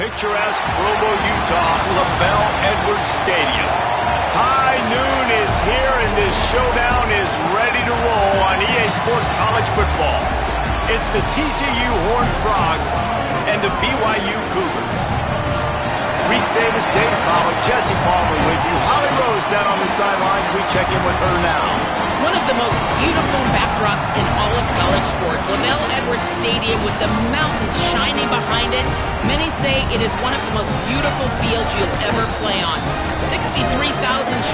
picturesque Provo, Utah, LaBelle Edwards Stadium. High noon is here, and this showdown is ready to roll on EA Sports College Football. It's the TCU Horned Frogs and the BYU Cougars. Reese Davis, Dave Powell, Jesse Palmer with you. Holly Rose down on the sidelines. We check in with her now. One of the most beautiful backdrops in all of college sports. LaBelle Edwards Stadium with the mountains shining behind it. Many say it is one of the most beautiful fields you'll ever play on. 63,000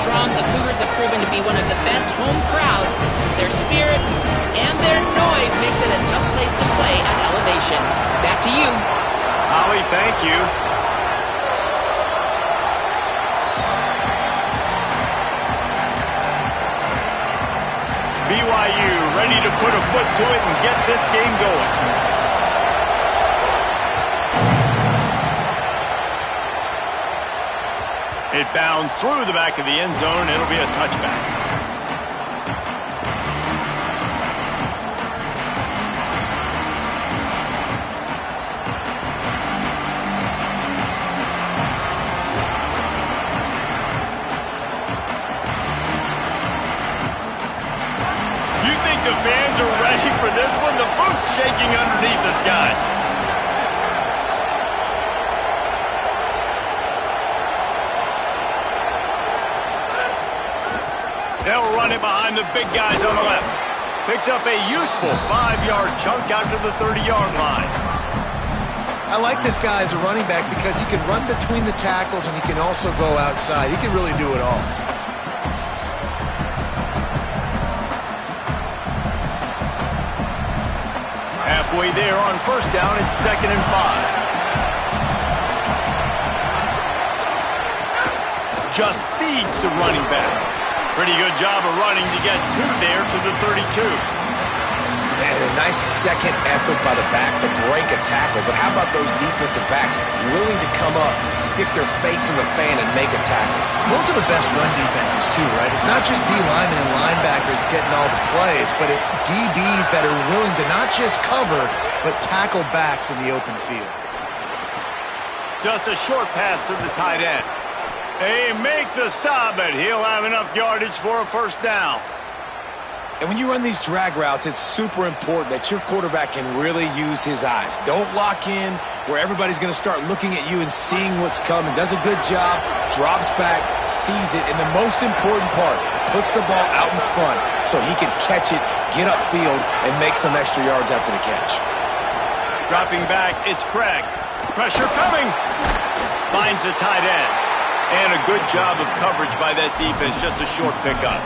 strong, the Cougars have proven to be one of the best home crowds. Their spirit and their noise makes it a tough place to play at elevation. Back to you. Holly, thank you. BYU ready to put a foot to it and get this game going. It bounds through the back of the end zone. It'll be a touchback. The fans are ready for this one. The booth's shaking underneath us, guys. They'll run it behind the big guys on the left. Picks up a useful 5-yard chunk out to the 30-yard line. I like this guy as a running back because he can run between the tackles and he can also go outside. He can really do it all. Halfway there on first down, it's 2nd and 5. Just feeds the running back. Pretty good job of running to get 2 there to the 32. And a nice second effort by the back to break a tackle. But how about those defensive backs willing to come up, stick their face in the fan, and make a tackle? Those are the best run defenses, too, right? It's not just D linemen and linebackers getting all the plays, but it's DBs that are willing to not just cover, but tackle backs in the open field. Just a short pass to the tight end. They make the stop, but he'll have enough yardage for a first down. And when you run these drag routes, it's super important that your quarterback can really use his eyes. Don't lock in where everybody's going to start looking at you and seeing what's coming. Does a good job, drops back, sees it, and the most important part, puts the ball out in front so he can catch it, get upfield, and make some extra yards after the catch. Dropping back, it's Craig. Pressure coming. Finds the tight end. And a good job of coverage by that defense, just a short pickup.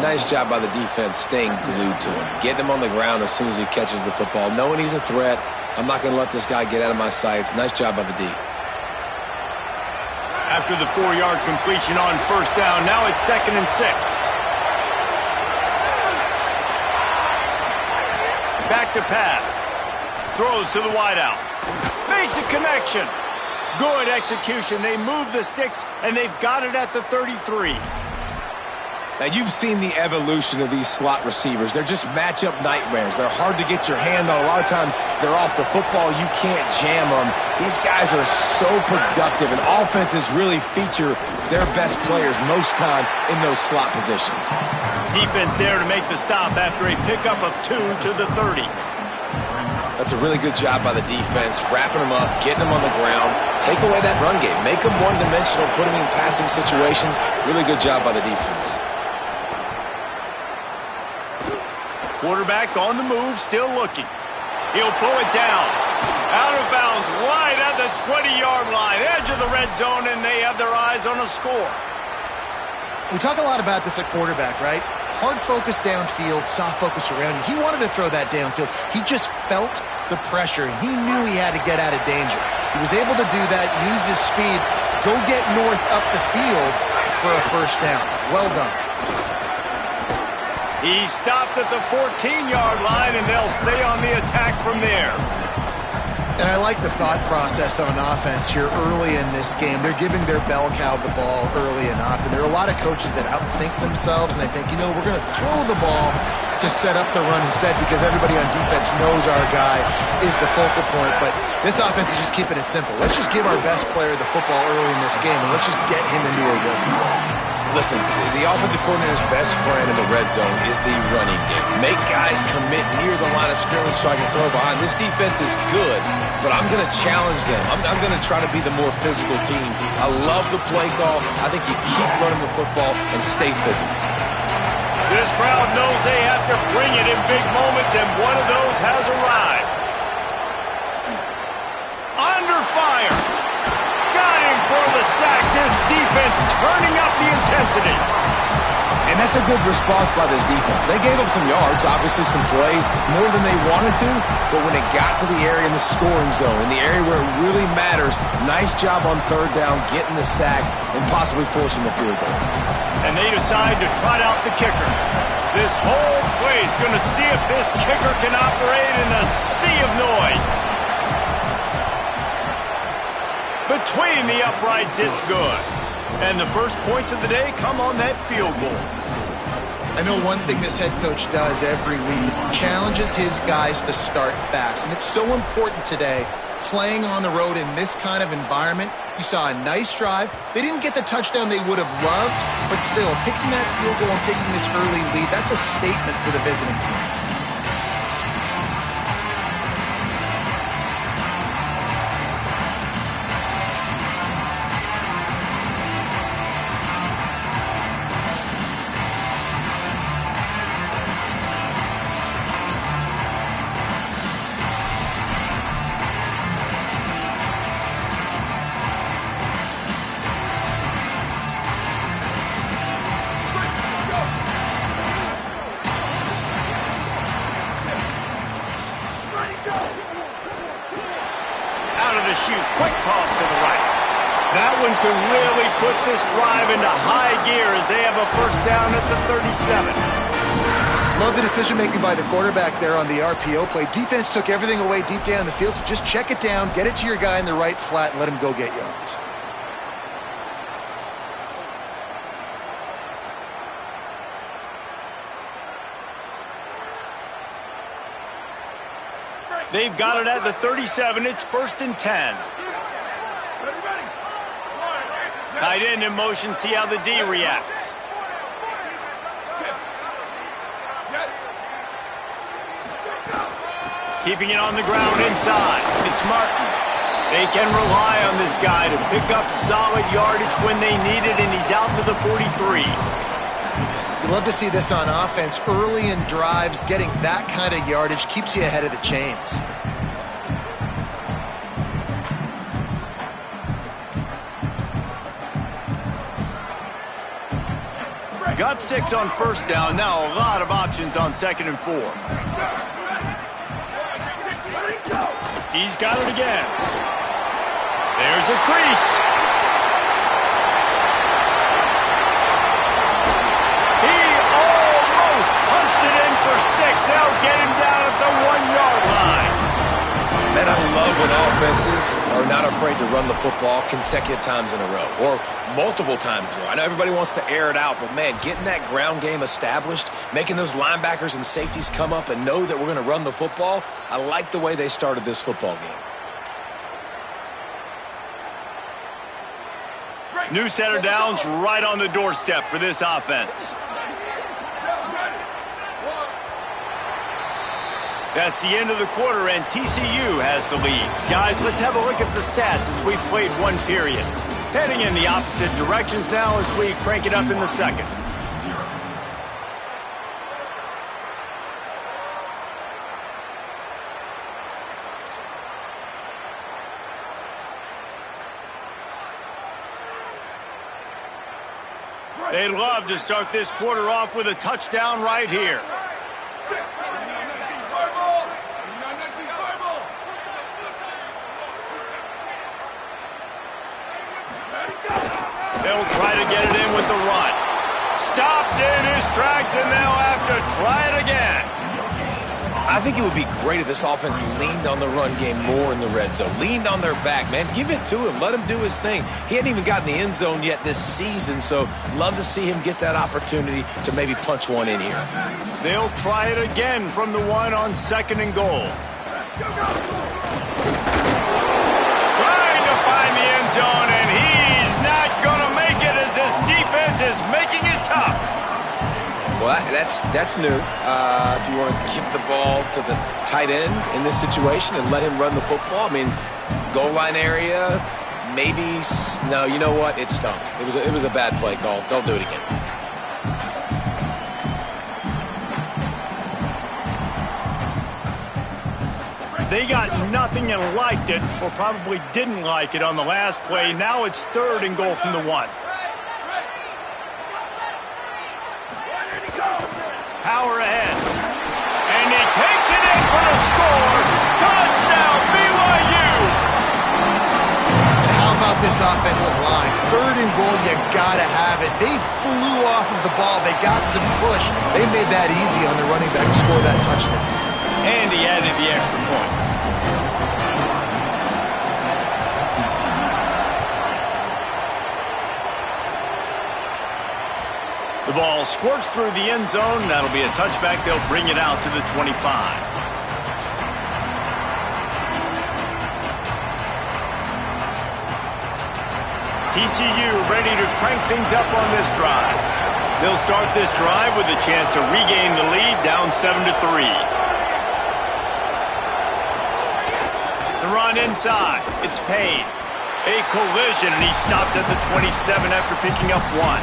Nice job by the defense staying glued to him. Getting him on the ground as soon as he catches the football. Knowing he's a threat. I'm not going to let this guy get out of my sights. Nice job by the D. After the 4-yard completion on first down, now it's 2nd and 6. Back to pass. Throws to the wideout. Makes a connection. Good execution. They move the sticks, and they've got it at the 33. Now, you've seen the evolution of these slot receivers. They're just matchup nightmares. They're hard to get your hand on. A lot of times, they're off the football. You can't jam them. These guys are so productive, and offenses really feature their best players most time in those slot positions. Defense there to make the stop after a pickup of 2 to the 30. That's a really good job by the defense, wrapping them up, getting them on the ground. Take away that run game. Make them one-dimensional, put them in passing situations. Really good job by the defense. Quarterback on the move, still looking. He'll pull it down. Out of bounds, right at the 20-yard line. Edge of the red zone, and they have their eyes on a score. We talk a lot about this at quarterback, right? Hard focus downfield, soft focus around you. He wanted to throw that downfield. He just felt the pressure. He knew he had to get out of danger. He was able to do that, use his speed, go get north up the field for a first down. Well done. He stopped at the 14-yard line, and they'll stay on the attack from there. And I like the thought process on offense here early in this game. They're giving their bell cow the ball early and often. There are a lot of coaches that outthink themselves, and they think, we're going to throw the ball to set up the run instead because everybody on defense knows our guy is the focal point. But this offense is just keeping it simple. Let's just give our best player the football early in this game, and let's just get him into a rhythm. Listen, the offensive coordinator's best friend in the red zone is the running game. Make guys commit near the line of scrimmage so I can throw behind. This defense is good, but I'm going to challenge them. I'm going to try to be the more physical team. I love the play call. I think you keep running the football and stay physical. This crowd knows they have to bring it in big moments, and one of those has arrived. Under fire. Got him for the sack. This defense turning up the intensity. And that's a good response by this defense. They gave up some yards, obviously some plays, more than they wanted to, but when it got to the area in the scoring zone, in the area where it really matters, nice job on third down, getting the sack, and possibly forcing the field goal. And they decide to trot out the kicker. This whole place going to see if this kicker can operate in a sea of noise. Between the uprights, it's good. And the first points of the day come on that field goal. I know one thing this head coach does every week is he challenges his guys to start fast. And it's so important today, playing on the road in this kind of environment. You saw a nice drive. They didn't get the touchdown they would have loved, but still, kicking that field goal and taking this early lead, that's a statement for the visiting team. Shoot, quick toss to the right. That one can really put this drive into high gear as they have a first down at the 37. Love the decision-making by the quarterback there on the RPO play. Defense took everything away deep down the field, so just check it down, get it to your guy in the right flat, and let him go get yards. They've got it at the 37. It's 1st and 10. Tight end in motion. See how the D reacts. Keeping it on the ground inside. It's Martin. They can rely on this guy to pick up solid yardage when they need it, and he's out to the 43. You love to see this on offense. Early in drives, getting that kind of yardage keeps you ahead of the chains. Got 6 on first down. Now a lot of options on 2nd and 4. He's got it again. There's a crease. For 6, they'll get him down at the 1-yard line. Man, I love when offenses are not afraid to run the football consecutive times in a row or multiple times in a row. I know everybody wants to air it out, but man, getting that ground game established, making those linebackers and safeties come up and know that we're going to run the football, I like the way they started this football game. New set of downs right on the doorstep for this offense. That's the end of the quarter, and TCU has the lead. Guys, let's have a look at the stats as we've played one period. Heading in the opposite directions now as we crank it up in the second. They'd love to start this quarter off with a touchdown right here. They'll try to get it in with the run. Stopped in his tracks, and they'll have to try it again. I think it would be great if this offense leaned on the run game more in the red zone. Leaned on their back, man. Give it to him. Let him do his thing. He hadn't even gotten the end zone yet this season, so love to see him get that opportunity to maybe punch one in here. They'll try it again from the 1 on 2nd and goal. Trying to find the end zone, and he's not going to make it as this defense is making it tough. Well, that's new. If you want to give the ball to the tight end in this situation and let him run the football, I mean, goal line area, maybe. No, you know what? It stunk. It was a bad play call. Don't do it again. They got nothing and liked it, or probably didn't like it on the last play. Now it's 3rd and goal from the 1. Power ahead. And he takes it in for the score. Touchdown, BYU! And how about this offensive line? 3rd and goal, you gotta have it. They flew off of the ball. They got some push. They made that easy on the running back to score that touchdown. And he added the extra point. The ball squirts through the end zone. That'll be a touchback. They'll bring it out to the 25. TCU ready to crank things up on this drive. They'll start this drive with a chance to regain the lead, down 7-3. The run inside. It's Payne. A collision, and he stopped at the 27 after picking up 1.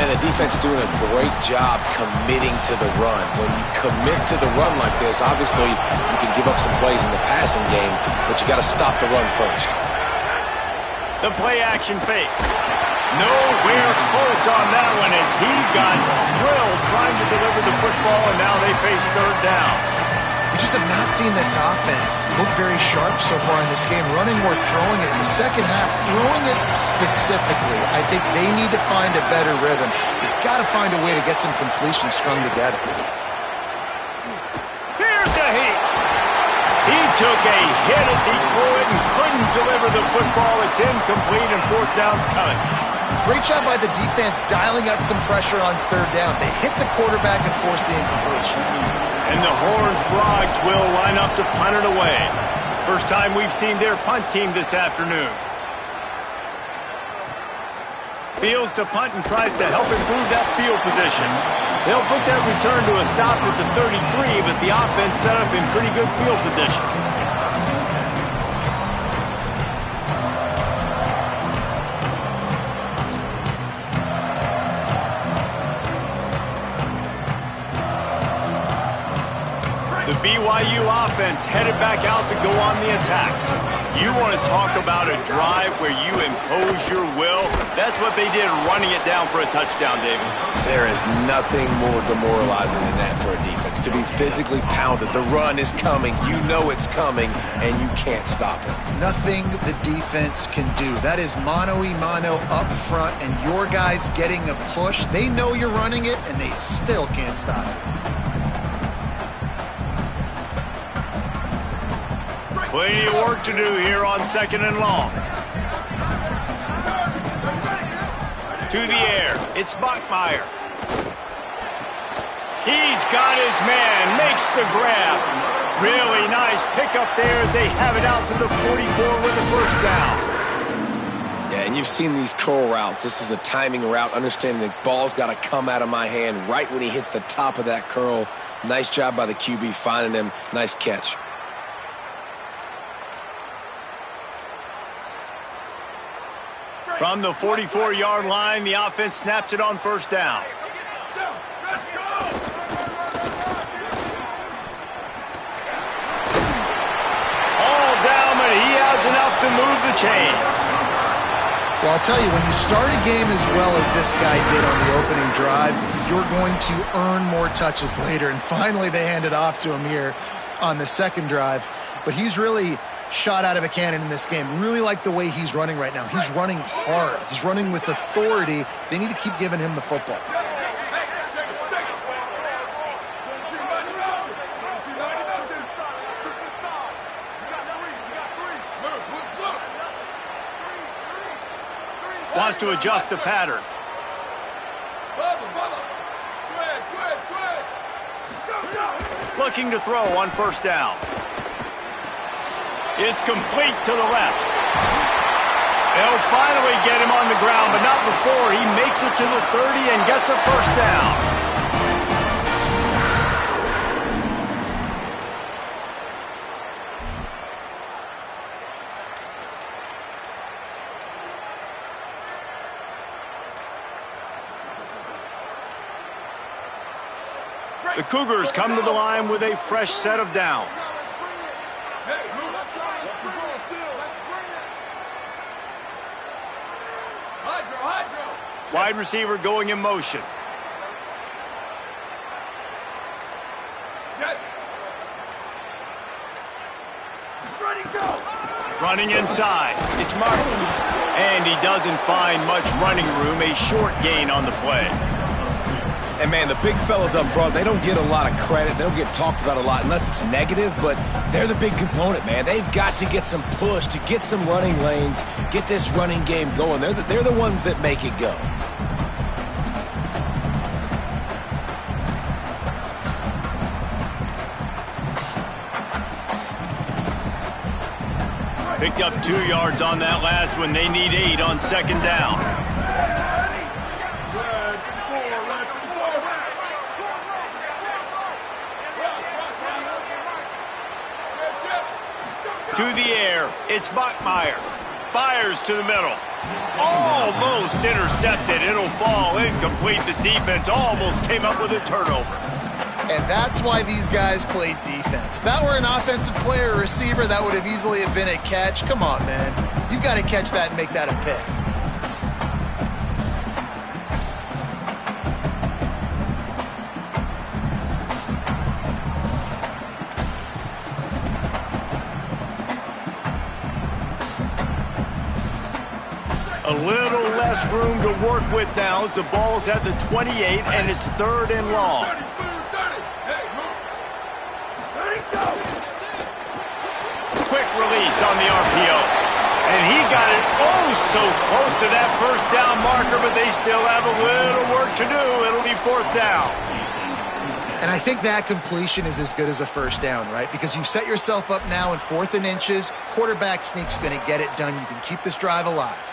And the defense doing a great job committing to the run. When you commit to the run like this, obviously you can give up some plays in the passing game, but you got to stop the run first. The play-action fake. Nowhere close on that one as he got drilled trying to deliver the football, and now they face 3rd down. We just have not seen this offense look very sharp so far in this game, running or throwing it. In the second half, throwing it specifically, I think they need to find a better rhythm. You've got to find a way to get some completions strung together. Here's a hit. He took a hit as he threw it and couldn't deliver the football. It's incomplete, and 4th down's coming. Great job by the defense dialing out some pressure on 3rd down. They hit the quarterback and forced the incompletion. And the Horned Frogs will line up to punt it away. First time we've seen their punt team this afternoon. Fields to punt and tries to help improve that field position. They'll put that return to a stop at the 33, but the offense set up in pretty good field position. The BYU offense headed back out to go on the attack. You want to talk about a drive where you impose your will? That's what they did, running it down for a touchdown, David. There is nothing more demoralizing than that for a defense, to be physically pounded. The run is coming. You know it's coming, and you can't stop it. Nothing the defense can do. That is mano-a-mano up front, and your guys getting a push. They know you're running it, and they still can't stop it. Plenty of work to do here on 2nd and long. To the air, it's Bachmeier. He's got his man, makes the grab. Really nice pickup there as they have it out to the 44 with a 1st down. Yeah, and you've seen these curl routes. This is a timing route, understanding the ball's got to come out of my hand right when he hits the top of that curl. Nice job by the QB finding him. Nice catch. From the 44-yard line, the offense snaps it on 1st down. All down, but he has enough to move the chains. Well, I'll tell you, when you start a game as well as this guy did on the opening drive, you're going to earn more touches later. And finally, they hand it off to him here on the 2nd drive. But he's really shot out of a cannon in this game. Really like the way he's running right now. He's running hard. He's running with authority. They need to keep giving him the football. Wants to adjust the pattern. Looking to throw on first down. It's complete to the left. They'll finally get him on the ground, but not before he makes it to the 30 and gets a first down. The Cougars come to the line with a fresh set of downs. Wide receiver going in motion. Running inside. It's Martin. And he doesn't find much running room. A short gain on the play. And, man, the big fellas up front, they don't get a lot of credit. They don't get talked about a lot unless it's negative, but they're the big component, man. They've got to get some push, to get some running lanes, get this running game going. They're the ones that make it go. Picked up 2 yards on that last one. They need 8 on second down. To the air, it's Bachmeier. Fires to the middle. Almost intercepted. It'll fall incomplete. The defense almost came up with a turnover. And that's why these guys played defense. If that were an offensive player or receiver, that would have easily have been a catch. Come on, man. You've got to catch that and make that a pick. A little less room to work with now as the ball's at the 28 and it's 3rd and long. Quick release on the RPO. And he got it so close to that first down marker, but they still have a little work to do. It'll be 4th down. And I think that completion is as good as a first down, right? Because you've set yourself up now in 4th and inches. Quarterback sneak's going to get it done. You can keep this drive alive.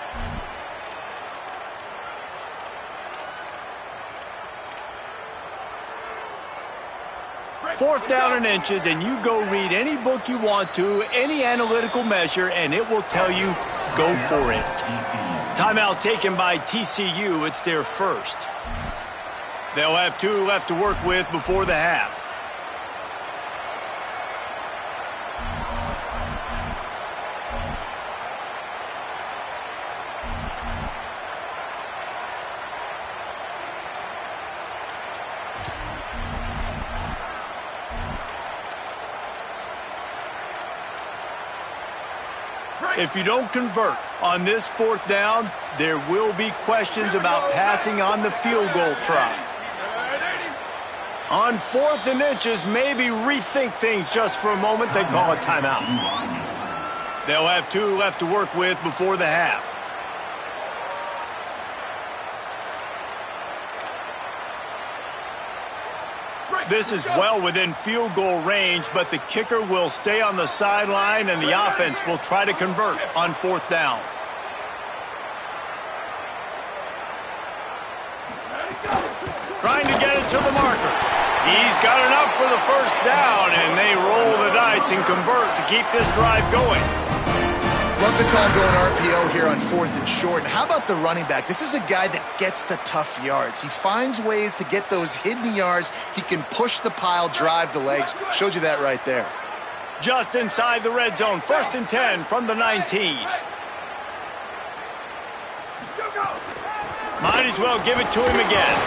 Fourth down and inches, and you go read any book you want to, any analytical measure, and it will tell you, go for it. Timeout taken by TCU. It's their first. They'll have 2 left to work with before the half. If you don't convert on this 4th down, there will be questions about passing on the field goal try. On 4th and inches, maybe rethink things just for a moment. They call a timeout. They'll have 2 left to work with before the half. This is well within field goal range, but the kicker will stay on the sideline and the offense will try to convert on 4th down. Trying to get it to the marker. He's got enough for the first down, and they roll the dice and convert to keep this drive going. Love the call going RPO here on 4th and short. And how about the running back? This is a guy that gets the tough yards. He finds ways to get those hidden yards. He can push the pile, drive the legs. Showed you that right there. Just inside the red zone. 1st and 10 from the 19. Might as well give it to him again.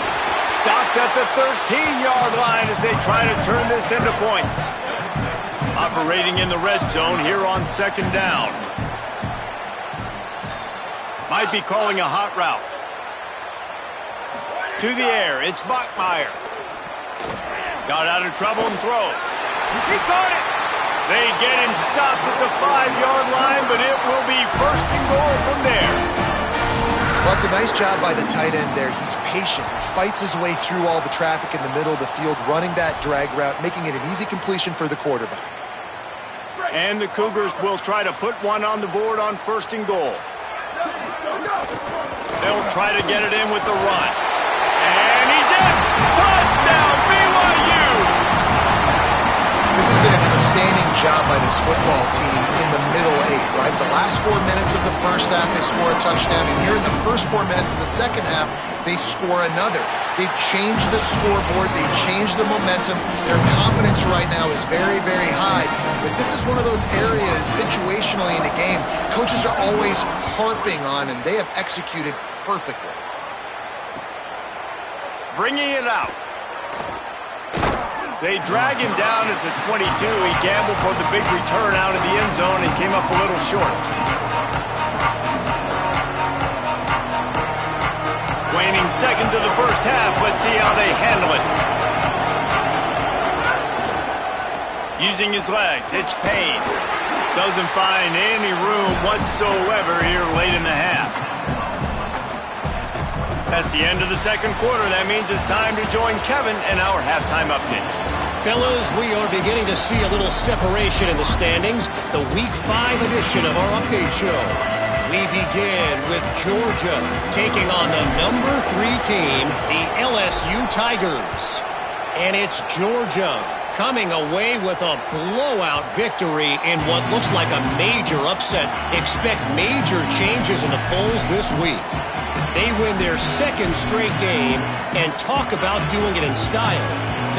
Stopped at the 13-yard line as they try to turn this into points. Operating in the red zone here on 2nd down. Might be calling a hot route. To the air, it's Bachmeier. Got out of trouble and throws. He caught it. They get him stopped at the 5-yard line, but it will be 1st and goal from there. Well, it's a nice job by the tight end there. He's patient. He fights his way through all the traffic in the middle of the field, running that drag route, making it an easy completion for the quarterback. And the Cougars will try to put one on the board on 1st and goal. They'll try to get it in with the run. And he's in! Touchdown, BYU! This has been an outstanding job by this football team in the middle 8, right? The last 4 minutes of the first half, they score a touchdown. And here in the first 4 minutes of the second half, they score another. They've changed the scoreboard. They've changed the momentum. Their confidence right now is very, very high. But this is one of those areas situationally in the game coaches are always harping on, and they have executed perfectly. Bringing it out. They drag him down at the 22. He gambled for the big return out of the end zone and came up a little short. Waning seconds of the first half. Let's see how they handle it. Using his legs, it's Payne. Doesn't find any room whatsoever here late in the half. That's the end of the second quarter. That means it's time to join Kevin and our halftime update. Fellas, we are beginning to see a little separation in the standings. The Week 5 edition of our update show. We begin with Georgia taking on the number 3 team, the LSU Tigers. And it's Georgia coming away with a blowout victory in what looks like a major upset. Expect major changes in the polls this week. They win their 2nd straight game and talk about doing it in style.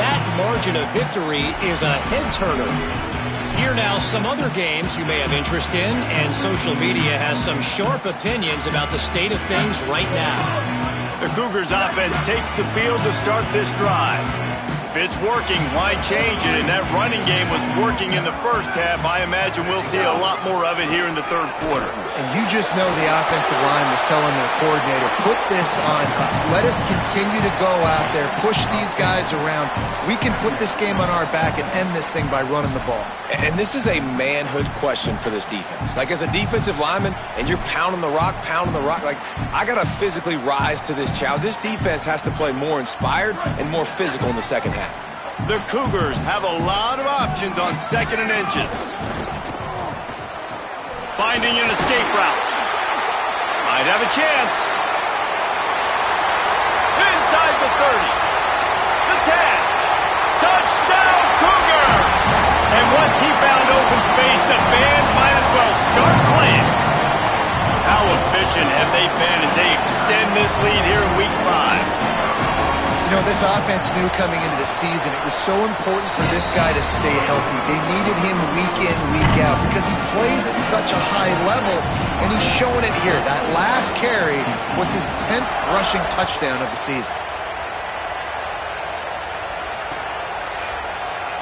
That margin of victory is a head-turner. Here now, some other games you may have interest in, and social media has some sharp opinions about the state of things right now. The Cougars offense takes the field to start this drive. If it's working, why change it? And that running game was working in the first half. I imagine we'll see a lot more of it here in the third quarter. And you just know the offensive line was telling their coordinator, put this on us. Let us continue to go out there, push these guys around. We can put this game on our back and end this thing by running the ball. And this is a manhood question for this defense. Like, as a defensive lineman, and you're pounding the rock, like, I got to physically rise to this challenge. This defense has to play more inspired and more physical in the second half. The Cougars have a lot of options on 2nd and inches. Finding an escape route. Might have a chance. Inside the 30. The 10. Touchdown, Cougar! And once he found open space, the band might as well start playing. How efficient have they been as they extend this lead here in Week 5? You know, this offense knew coming into the season it was so important for this guy to stay healthy. They needed him week in, week out because he plays at such a high level, and he's showing it here. That last carry was his 10th rushing touchdown of the season.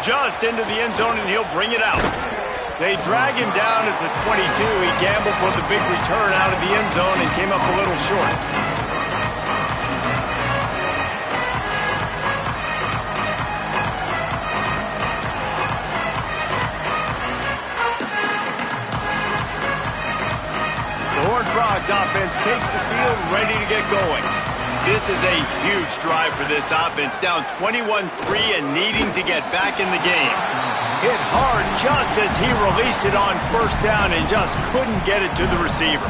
Just into the end zone, and he'll bring it out. They drag him down at the 22. He gambled for the big return out of the end zone and came up a little short. Frogs offense takes the field, ready to get going. This is a huge drive for this offense, down 21-3 and needing to get back in the game. Hit hard just as he released it on 1st down and just couldn't get it to the receiver.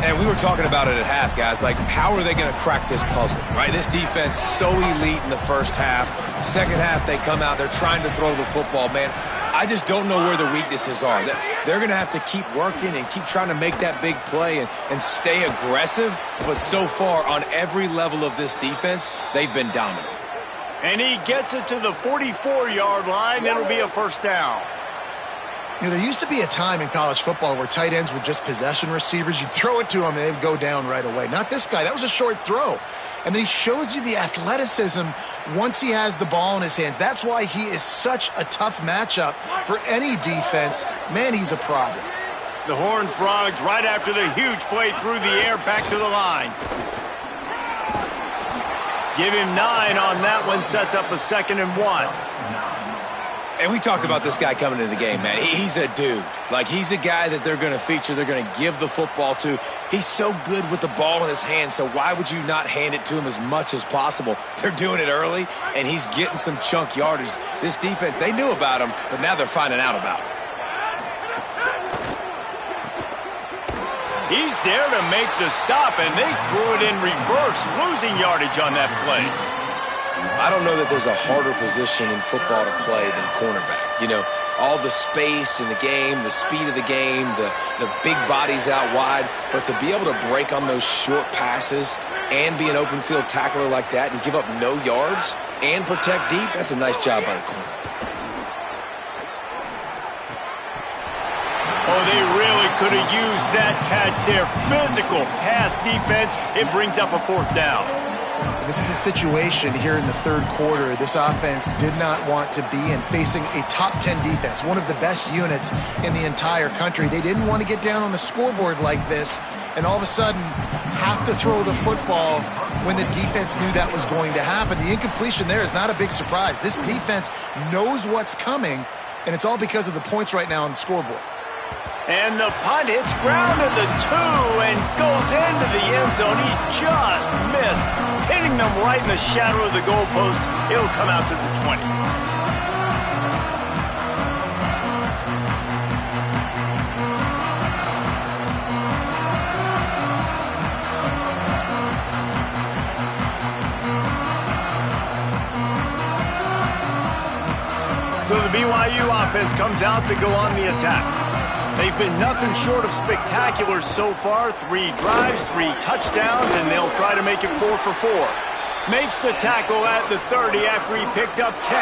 And we were talking about it at half, guys. Like, how are they going to crack this puzzle, right? This defense so elite in the first half. Second half, they come out, they're trying to throw the football, man. I just don't know where the weaknesses are. They're going to have to keep working and keep trying to make that big play and stay aggressive. But so far, on every level of this defense, they've been dominant. And he gets it to the 44-yard line. It'll be a 1st down. You know, there used to be a time in college football where tight ends were just possession receivers. You'd throw it to them, and they'd go down right away. Not this guy. That was a short throw. And then he shows you the athleticism once he has the ball in his hands. That's why he is such a tough matchup for any defense. Man, he's a problem. The Horned Frogs right after the huge play through the air back to the line. Give him 9 on that one, sets up a 2nd and 1. And we talked about this guy coming into the game, man. He's a dude. Like, he's a guy that they're going to feature, they're going to give the football to. He's so good with the ball in his hands, so why would you not hand it to him as much as possible? They're doing it early, and he's getting some chunk yardage. This defense, they knew about him, but now they're finding out about him. He's there to make the stop, and they threw it in reverse, losing yardage on that play. I don't know that there's a harder position in football to play than cornerback. You know, all the space in the game, the speed of the game, the big bodies out wide. But to be able to break on those short passes and be an open field tackler like that and give up no yards and protect deep, that's a nice job by the corner. Oh, they really could have used that catch there. Physical pass defense. It brings up a 4th down. This is a situation here in the third quarter this offense did not want to be in, facing a top 10 defense, one of the best units in the entire country. They didn't want to get down on the scoreboard like this and all of a sudden have to throw the football when the defense knew that was going to happen. The incompletion there is not a big surprise. This defense knows what's coming, and it's all because of the points right now on the scoreboard. And the punt hits ground at the 2 and goes into the end zone. He just missed, hitting them right in the shadow of the goalpost. It'll come out to the 20. So the BYU offense comes out to go on the attack. They've been nothing short of spectacular so far. 3 drives, 3 touchdowns, and they'll try to make it 4 for 4. Makes the tackle at the 30 after he picked up 10.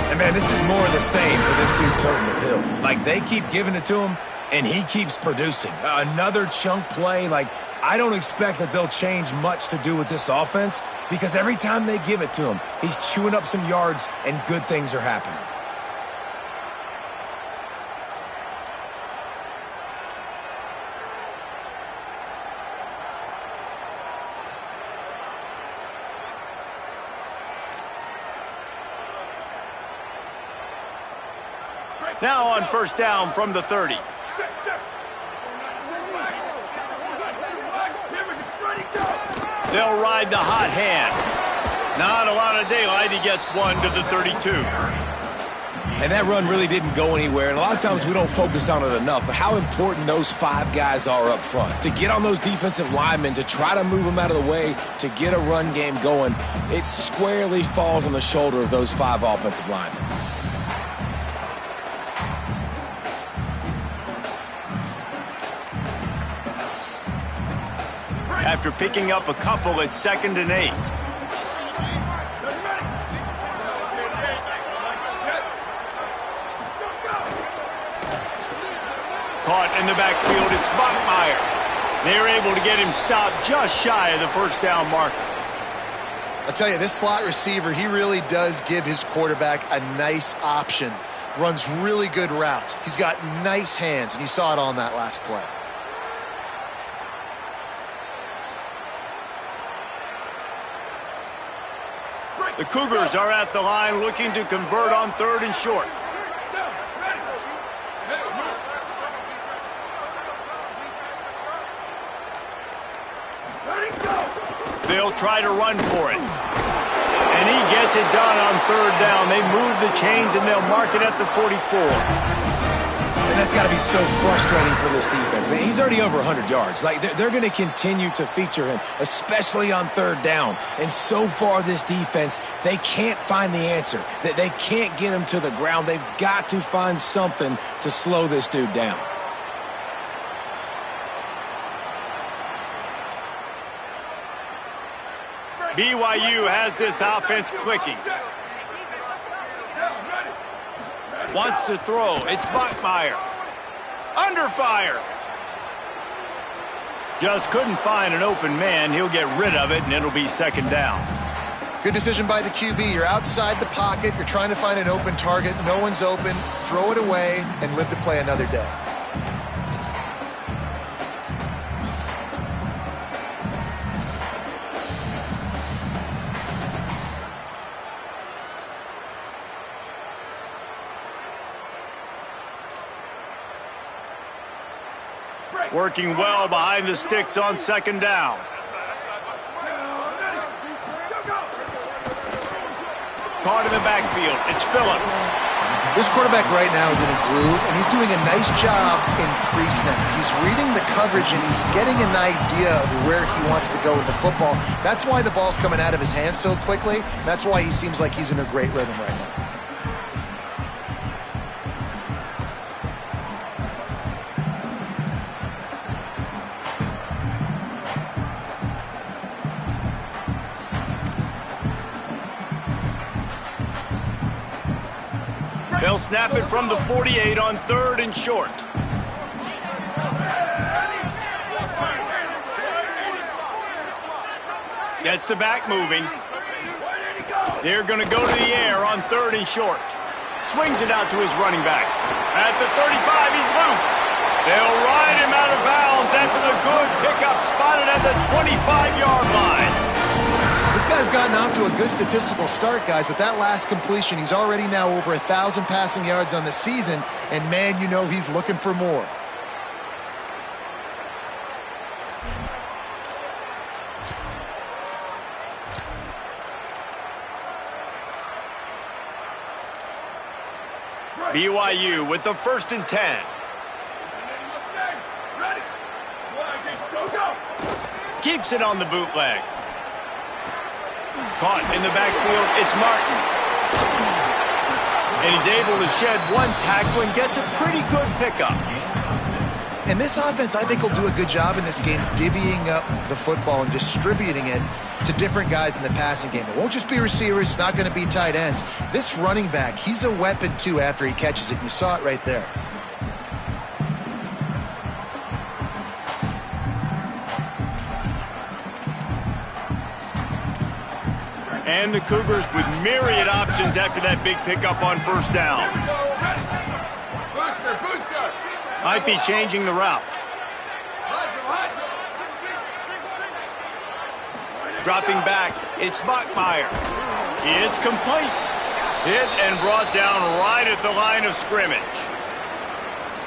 And, man, this is more of the same for this dude toting the pill. Like, they keep giving it to him, and he keeps producing. Another chunk play. Like, I don't expect that they'll change much to do with this offense because every time they give it to him, he's chewing up some yards, and good things are happening. Now on 1st down from the 30. They'll ride the hot hand. Not a lot of daylight. He gets 1 to the 32. And that run really didn't go anywhere. And a lot of times we don't focus on it enough. But how important those 5 guys are up front. To get on those defensive linemen, to try to move them out of the way, to get a run game going, it squarely falls on the shoulder of those 5 offensive linemen. After picking up a couple at 2nd and 8. Caught in the backfield, it's Bachmeier. They're able to get him stopped just shy of the 1st down marker. I'll tell you, this slot receiver, he really does give his quarterback a nice option. Runs really good routes. He's got nice hands, and you saw it on that last play. The Cougars are at the line looking to convert on 3rd and short. They'll try to run for it. And he gets it done on 3rd down. They move the chains and they'll mark it at the 44. And that's got to be so frustrating for this defense. Man, he's already over 100 yards. Like, they're going to continue to feature him, especially on 3rd down. And so far, this defense, they can't find the answer. They can't get him to the ground. They've got to find something to slow this dude down. BYU has this offense clicking. Wants to throw. It's Bachmeier. Under fire. Just couldn't find an open man. He'll get rid of it, and it'll be 2nd down. Good decision by the QB. You're outside the pocket. You're trying to find an open target. No one's open. Throw it away and live to play another day. Working well behind the sticks on second down. Caught in the backfield. It's Phillips. This quarterback right now is in a groove, and he's doing a nice job in pre-snap. He's reading the coverage, and he's getting an idea of where he wants to go with the football. That's why the ball's coming out of his hands so quickly. That's why he seems like he's in a great rhythm right now. They'll snap it from the 48 on 3rd and short. Gets the back moving. They're going to go to the air on 3rd and short. Swings it out to his running back. At the 35, he's loose. They'll ride him out of bounds after the good pickup spotted at the 25-yard line. This guy's gotten off to a good statistical start, guys. With that last completion, he's already now over 1,000 passing yards on the season, and man, you know he's looking for more. BYU with the 1st and 10. Keeps it on the bootleg. Caught in the backfield, it's Martin. And he's able to shed one tackle and gets a pretty good pickup. And this offense, I think, will do a good job in this game divvying up the football and distributing it to different guys in the passing game. It won't just be receivers. It's not going to be tight ends. This running back, he's a weapon, too, after he catches it. You saw it right there. And the Cougars with myriad options after that big pickup on 1st down. Might be changing the route. Dropping back, it's Bachmeier. It's complete. Hit and brought down right at the line of scrimmage.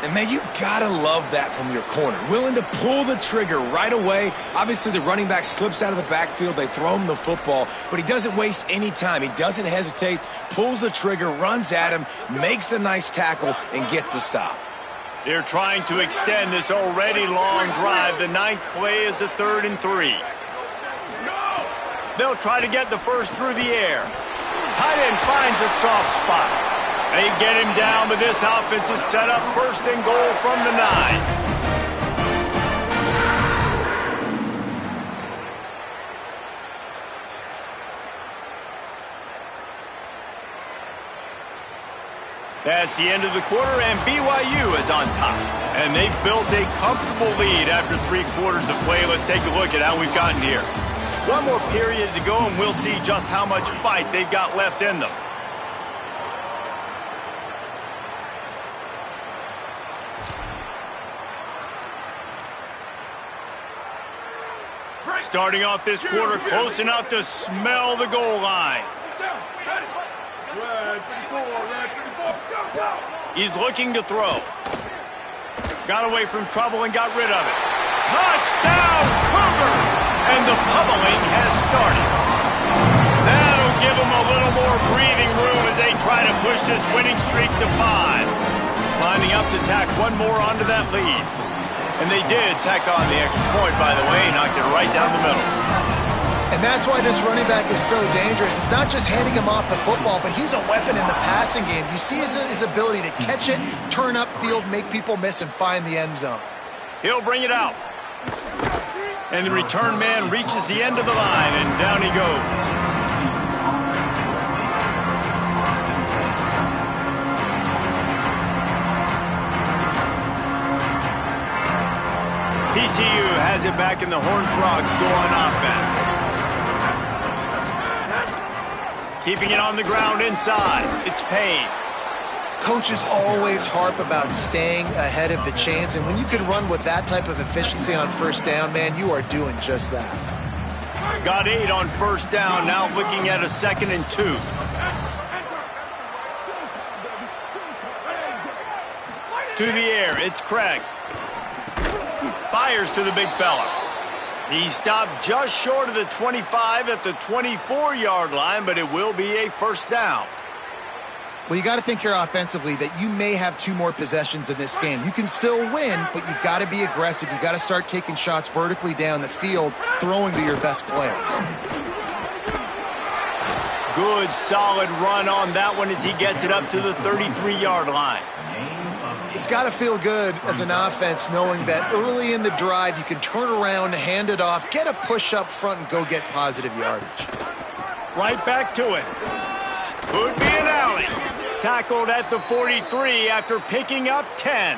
And, man, you gotta love that from your corner. Willing to pull the trigger right away. Obviously, the running back slips out of the backfield. They throw him the football, but he doesn't waste any time. He doesn't hesitate, pulls the trigger, runs at him, makes the nice tackle, and gets the stop. They're trying to extend this already long drive. The 9th play is a 3rd and 3. They'll try to get the first through the air. Tight end finds a soft spot. They get him down, but this offense is set up 1st and goal from the 9. That's the end of the quarter, and BYU is on top. And they've built a comfortable lead after 3 quarters of play. Let's take a look at how we've gotten here. One more period to go, and we'll see just how much fight they've got left in them. Starting off this quarter, close enough to smell the goal line. He's looking to throw. Got away from trouble and got rid of it. Touchdown, Cougars! And the pummeling has started. That'll give them a little more breathing room as they try to push this winning streak to 5. Lining up to tack one more onto that lead. And they did tack on the extra point, by the way, knocked it right down the middle. And that's why this running back is so dangerous. It's not just handing him off the football, but he's a weapon in the passing game. You see his ability to catch it, turn upfield, make people miss, and find the end zone. He'll bring it out. And the return man reaches the end of the line, and down he goes. TCU has it back, and the Horned Frogs go on offense. Keeping it on the ground inside. It's Payne. Coaches always harp about staying ahead of the chains, and when you can run with that type of efficiency on 1st down, man, you are doing just that. Got 8 on 1st down, now looking at a 2nd and 2. To the air, it's Craig. Fires to the big fella. He stopped just short of the 25 at the 24-yard line, but it will be a first down. Well, you got to think here offensively that you may have 2 more possessions in this game. You can still win, but you've got to be aggressive. You've got to start taking shots vertically down the field, throwing to your best players. Good, solid run on that one as he gets it up to the 33-yard line. It's got to feel good as an offense knowing that early in the drive you can turn around, hand it off, get a push up front, and go get positive yardage. Right back to it. Could be an alley. Tackled at the 43 after picking up 10.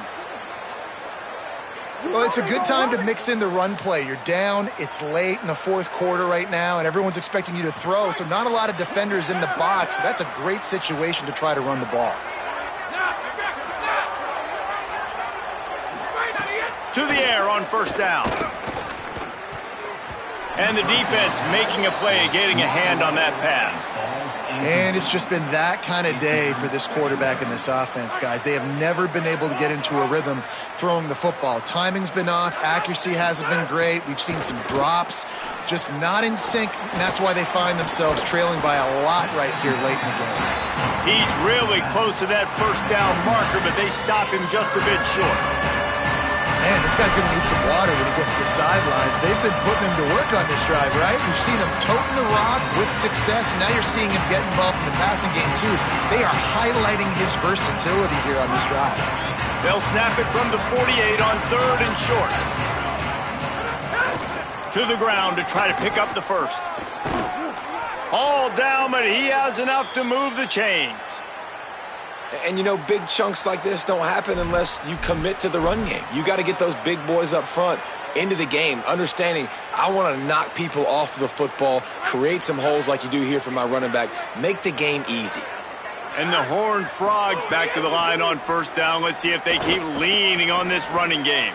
Well, it's a good time to mix in the run play. You're down, it's late in the fourth quarter right now, and everyone's expecting you to throw, so not a lot of defenders in the box. So that's a great situation to try to run the ball. To the air on first down. And the defense making a play, getting a hand on that pass. And it's just been that kind of day for this quarterback and this offense, guys. They have never been able to get into a rhythm throwing the football. Timing's been off. Accuracy hasn't been great. We've seen some drops, just not in sync, and that's why they find themselves trailing by a lot right here late in the game. He's really close to that first down marker, but they stop him just a bit short. Man, this guy's going to need some water when he gets to the sidelines. They've been putting him to work on this drive, right? We've seen him toting the rock with success. Now you're seeing him get involved in the passing game, too. They are highlighting his versatility here on this drive. They'll snap it from the 48 on 3rd and short. To the ground to try to pick up the first. All down, but he has enough to move the chains. And, you know, big chunks like this don't happen unless you commit to the run game. You got to get those big boys up front into the game, understanding I want to knock people off the football, create some holes like you do here for my running back, make the game easy. And the Horned Frogs back to the line on first down. Let's see if they keep leaning on this running game.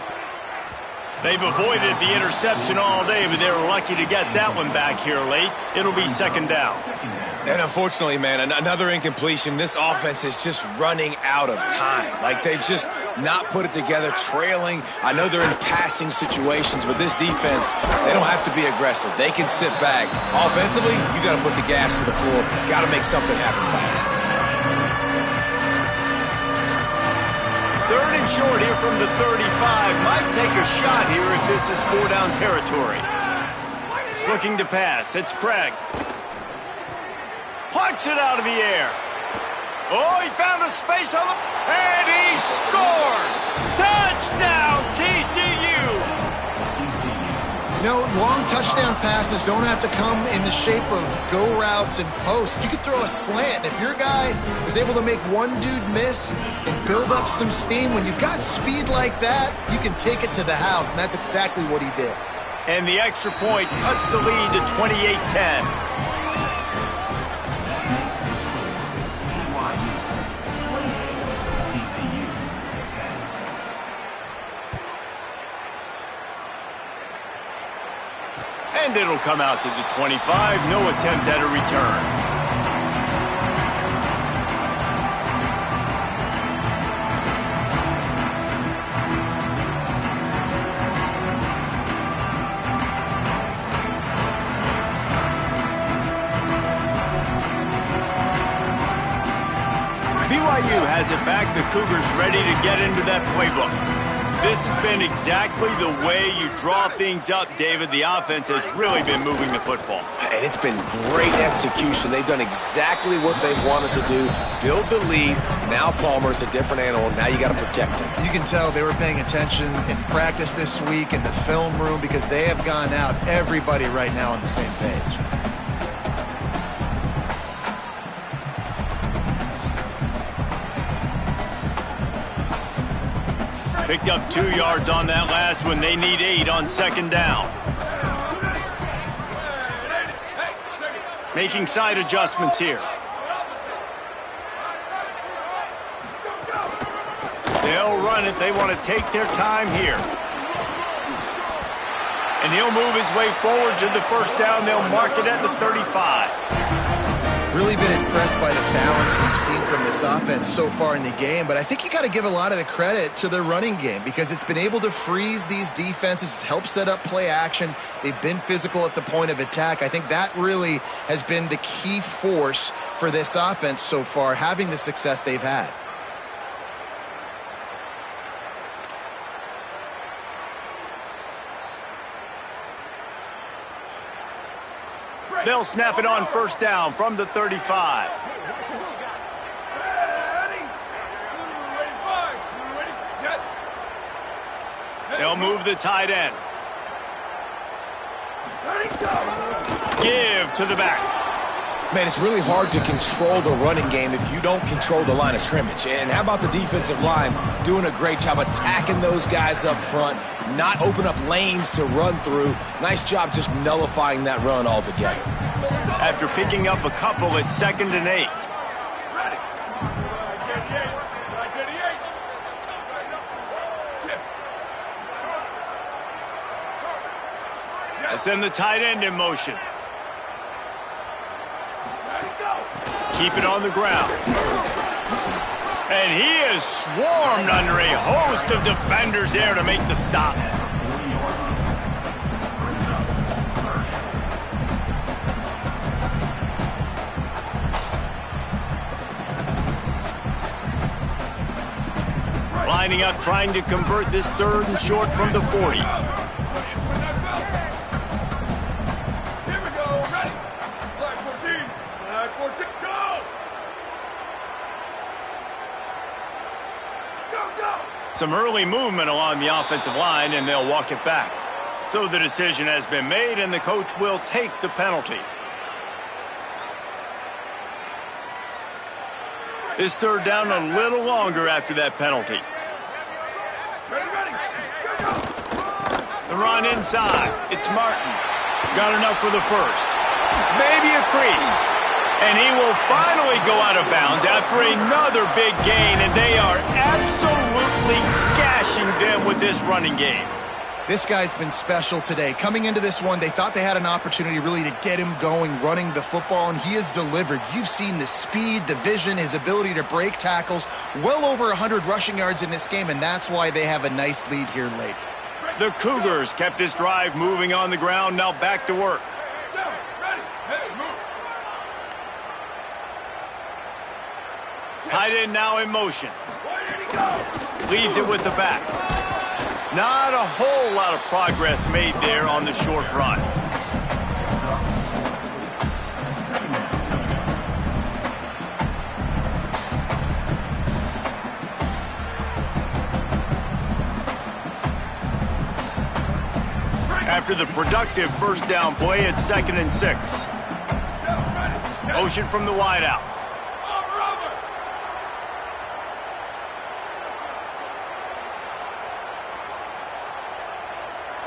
They've avoided the interception all day, but they were lucky to get that one back here late. It'll be second down. And unfortunately, man, another incompletion. This offense is just running out of time. Like, they've just not put it together, trailing. I know they're in passing situations, but this defense, they don't have to be aggressive. They can sit back. Offensively, you got to put the gas to the floor. Got to make something happen fast. 3rd and short here from the 35. Might take a shot here if this is 4-down territory. Looking to pass. It's Craig. Plucks it out of the air. Oh, he found a space on the... And he scores! Touchdown, TCU! You know, long touchdown passes don't have to come in the shape of go routes and posts. You could throw a slant. If your guy was able to make one dude miss and build up some steam, when you've got speed like that, you can take it to the house, and that's exactly what he did. And the extra point cuts the lead to 28-10. And it'll come out to the 25. No attempt at a return. BYU has it back. The Cougars ready to get into that playbook. This has been exactly the way you draw things up, David. The offense has really been moving the football. And it's been great execution. They've done exactly what they've wanted to do. Build the lead. Now Palmer's a different animal. Now you got to protect him. You can tell they were paying attention in practice this week in the film room because they have gone out, everybody right now on the same page. Picked up 2 yards on that last one. They need 8 on second down. Making side adjustments here. They'll run it. They want to take their time here. And he'll move his way forward to the first down. They'll mark it at the 35. Really been impressed by the balance we've seen from this offense so far in the game, but I think you got to give a lot of the credit to the running game because it's been able to freeze these defenses, help set up play action. They've been physical at the point of attack. I think that really has been the key force for this offense so far, having the success they've had. They'll snap it on first down from the 35. They'll move the tight end. Give to the back. Man, it's really hard to control the running game if you don't control the line of scrimmage. And how about the defensive line doing a great job attacking those guys up front, not open up lanes to run through. Nice job just nullifying that run altogether. After picking up a couple, it's 2nd and 8. They send the tight end in motion. Keep it on the ground. And he is swarmed under a host of defenders there to make the stop. Lining up, trying to convert this 3rd and short from the 40. Some early movement along the offensive line, and they'll walk it back. So the decision has been made, and the coach will take the penalty. This 3rd down a little longer after that penalty. The run inside. It's Martin. Got enough for the 1st. Maybe a crease. And he will finally go out of bounds after another big gain, and they are absolutely gashing them with this running game. This guy's been special today. Coming into this one, they thought they had an opportunity really to get him going, running the football, and he has delivered. You've seen the speed, the vision, his ability to break tackles, well over 100 rushing yards in this game, and that's why they have a nice lead here late. The Cougars kept this drive moving on the ground, now back to work. Tight end now in motion. Leaves it with the back. Not a whole lot of progress made there on the short run. After the productive 1st down play, it's 2nd and 6. Motion from the wideout.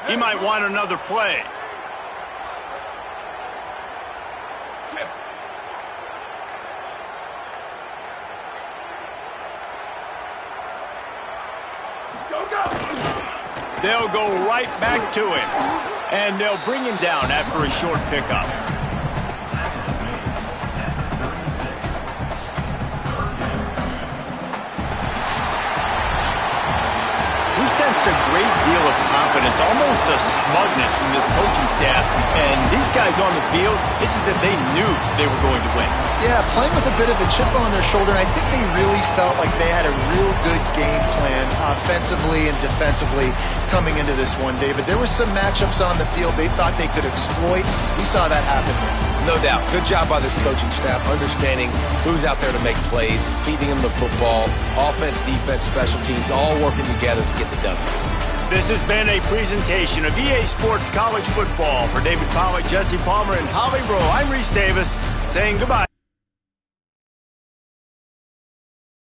He might want another play. They'll go right back to him. And they'll bring him down after a short pickup. We sensed a great deal of confidence, almost a smugness from this coaching staff. And these guys on the field, it's as if they knew they were going to win. Yeah, playing with a bit of a chip on their shoulder, and I think they really felt like they had a real good game plan offensively and defensively coming into this one, David. There were some matchups on the field they thought they could exploit. We saw that happen. No doubt. Good job by this coaching staff, understanding who's out there to make plays, feeding them the football, offense, defense, special teams, all working together to get the W. This has been a presentation of EA Sports College Football. For David Pollack, Jesse Palmer, and Holly Rowe, I'm Reese Davis saying goodbye.